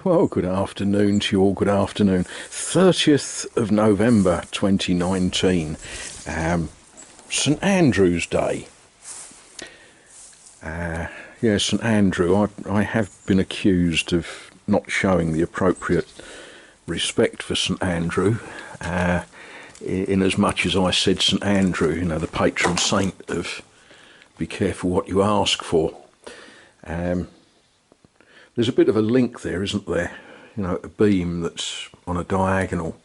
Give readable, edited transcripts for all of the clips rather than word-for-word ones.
Well, good afternoon to you all, good afternoon. 30th of November 2019, St Andrew's Day. Yeah, St Andrew, I have been accused of not showing the appropriate respect for St Andrew, in as much as I said St Andrew, you know, the patron saint of be careful what you ask for. There's a bit of a link there, isn't there? You know, a beam that's on a diagonal.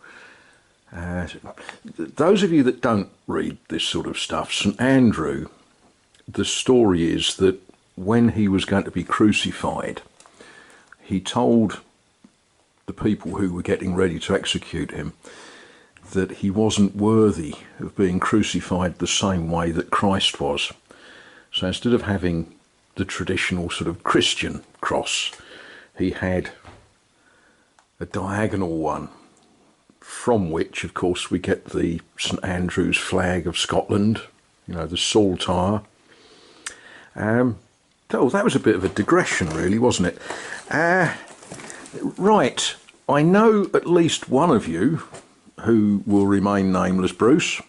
Those of you that don't read this sort of stuff, St Andrew, the story is that when he was going to be crucified, he told the people who were getting ready to execute him that he wasn't worthy of being crucified the same way that Christ was. So instead of having the traditional sort of Christian cross, he had a diagonal one, from which, of course, we get the St Andrew's flag of Scotland, you know, the saltire. Oh, that was a bit of a digression, really, wasn't it? Right, I know at least one of you, who will remain nameless, Bruce,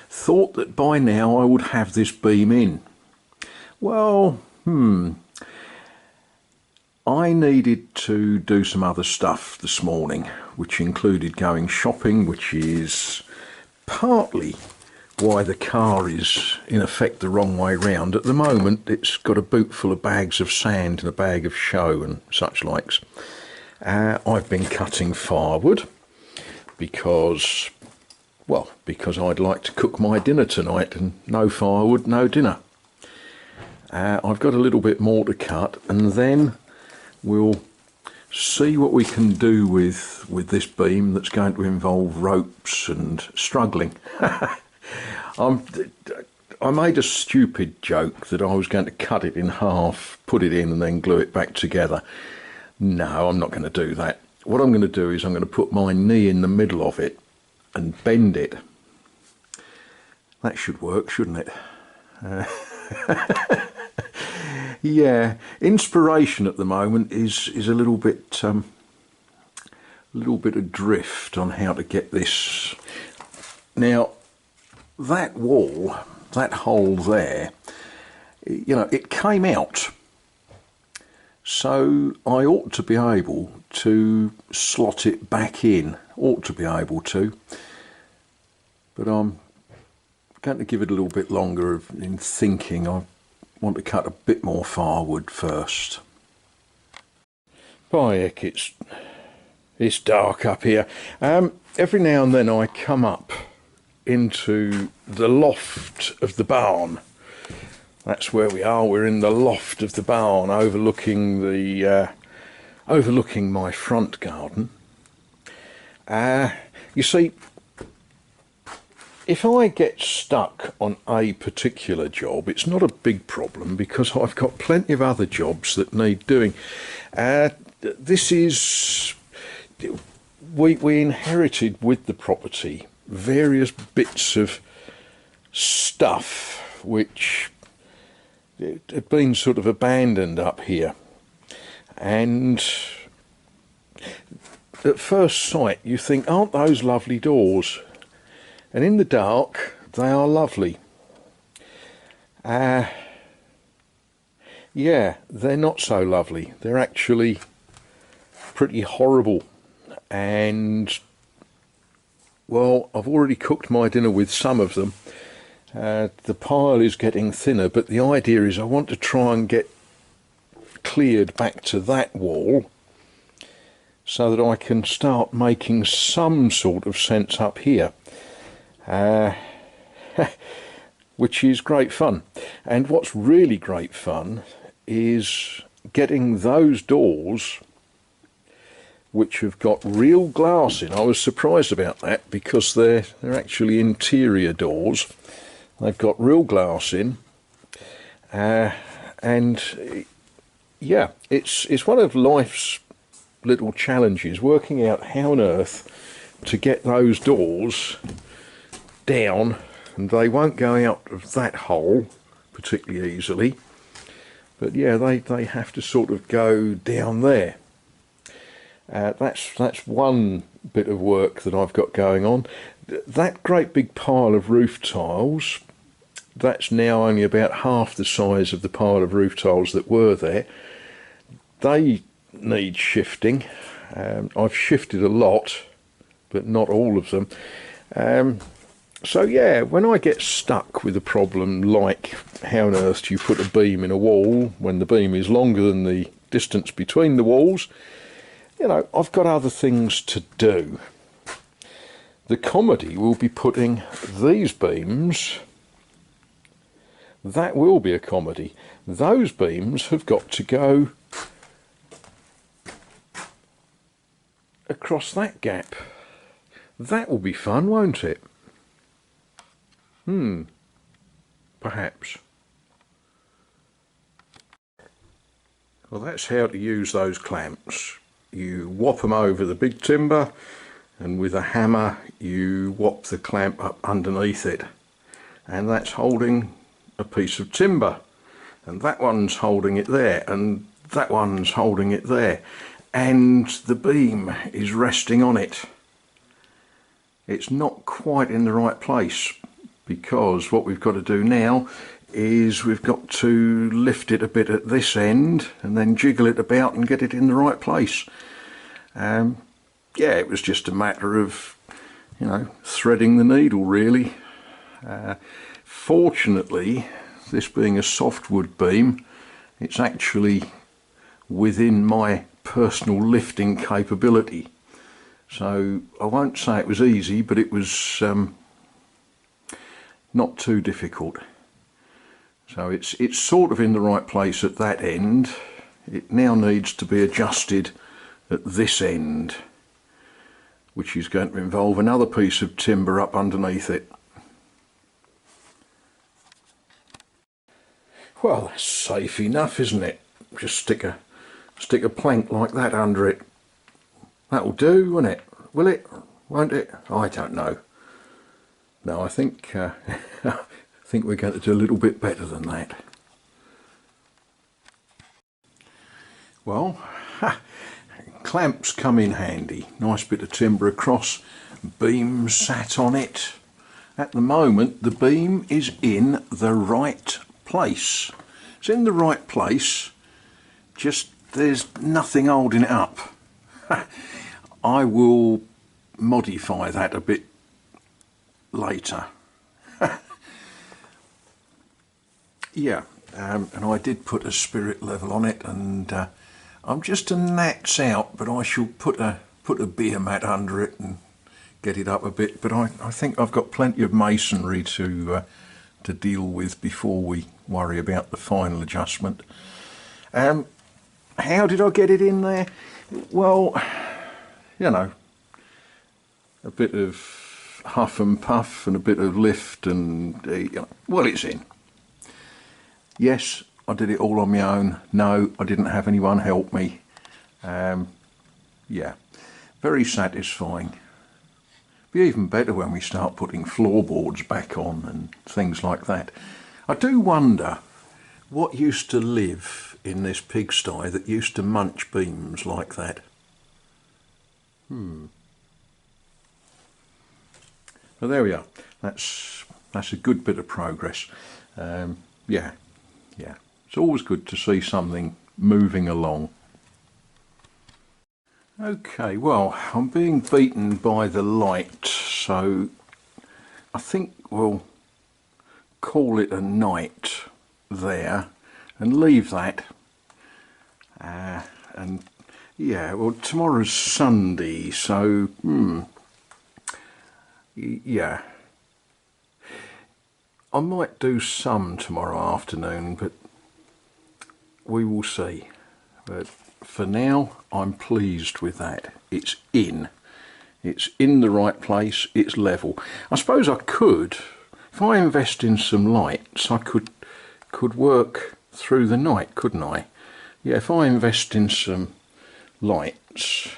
thought that by now I would have this beam in. Well, I needed to do some other stuff this morning, which included going shopping, which is partly why the car is in effect the wrong way round. At the moment, it's got a boot full of bags of sand and a bag of show and such likes. I've been cutting firewood because I'd like to cook my dinner tonight, and no firewood, no dinner. I've got a little bit more to cut, and then we'll see what we can do with this beam that's going to involve ropes and struggling. I made a stupid joke that I was going to cut it in half, put it in and then glue it back together. No, I'm not going to do that. What I'm going to do is I'm going to put my knee in the middle of it and bend it. That should work, shouldn't it? Yeah, inspiration at the moment is a little bit adrift on how to get this. Now, that wall, that hole there, you know, it came out, so I ought to be able to slot it back in. Ought to be able to, but I'm going to give it a little bit longer in thinking. I want to cut a bit more firewood first. By heck, it's dark up here. Every now and then I come up into the loft of the barn. That's where we are. We're in the loft of the barn, overlooking my front garden. You see, if I get stuck on a particular job, it's not a big problem because I've got plenty of other jobs that need doing. This is, we inherited with the property various bits of stuff which had been sort of abandoned up here. And at first sight you think, aren't those lovely doors? And in the dark, they are lovely. Yeah, they're not so lovely. They're actually pretty horrible. And, well, I've already cooked my dinner with some of them. The pile is getting thinner, but the idea is I want to try and get cleared back to that wall so that I can start making some sort of sense up here. Which is great fun. And what's really great fun is getting those doors which have got real glass in. I was surprised about that because they're actually interior doors. They've got real glass in, and yeah, it's one of life's little challenges, working out how on earth to get those doors down, and they won't go out of that hole particularly easily, but yeah, they have to sort of go down there. That's one bit of work that I've got going on. That great big pile of roof tiles, that's now only about half the size of the pile of roof tiles that were there. They need shifting. I've shifted a lot, but not all of them. So yeah, when I get stuck with a problem like how on earth do you put a beam in a wall when the beam is longer than the distance between the walls, you know, I've got other things to do. The comedy will be putting these beams, that will be a comedy. Those beams have got to go across that gap. That will be fun, won't it? Perhaps. Well, that's how to use those clamps. You whop them over the big timber, and with a hammer you whop the clamp up underneath it, and that's holding a piece of timber, and that one's holding it there, and that one's holding it there, and the beam is resting on it. It's not quite in the right place, because what we've got to do now is we've got to lift it a bit at this end and then jiggle it about and get it in the right place. Yeah, it was just a matter of, you know, threading the needle really. Fortunately, this being a softwood beam, it's actually within my personal lifting capability. So I won't say it was easy, but it was not too difficult. So it's sort of in the right place at that end. It now needs to be adjusted at this end, which is going to involve another piece of timber up underneath it. Well, that's safe enough, isn't it? Just stick a plank like that under it. That'll do, won't it? Will it? Won't it? I don't know. No, I think I think we're going to do a little bit better than that. Well, clamps come in handy. Nice bit of timber across, beam sat on it. At the moment the beam is in the right place. It's in the right place, just there's nothing holding it up. I will modify that a bit later. Yeah, and I did put a spirit level on it, and I'm just a gnats out, but I shall put a beer mat under it and get it up a bit. But I think I've got plenty of masonry to deal with before we worry about the final adjustment. How did I get it in there? Well, you know, a bit of huff and puff and a bit of lift, and you know, well, it's in. Yes, I did it all on my own. No, I didn't have anyone help me. Yeah, very satisfying. Be even better when we start putting floorboards back on and things like that. I do wonder what used to live in this pigsty that used to munch beams like that. Well, there we are. That's a good bit of progress. Yeah. It's always good to see something moving along. Okay, well, I'm being beaten by the light, so I think we'll call it a night there and leave that. And yeah, well, tomorrow's Sunday, so yeah. I might do some tomorrow afternoon, but we will see. But for now, I'm pleased with that. It's in the right place, it's level. I suppose I could, if I invest in some lights, I could work through the night, couldn't I? Yeah, if I invest in some lights,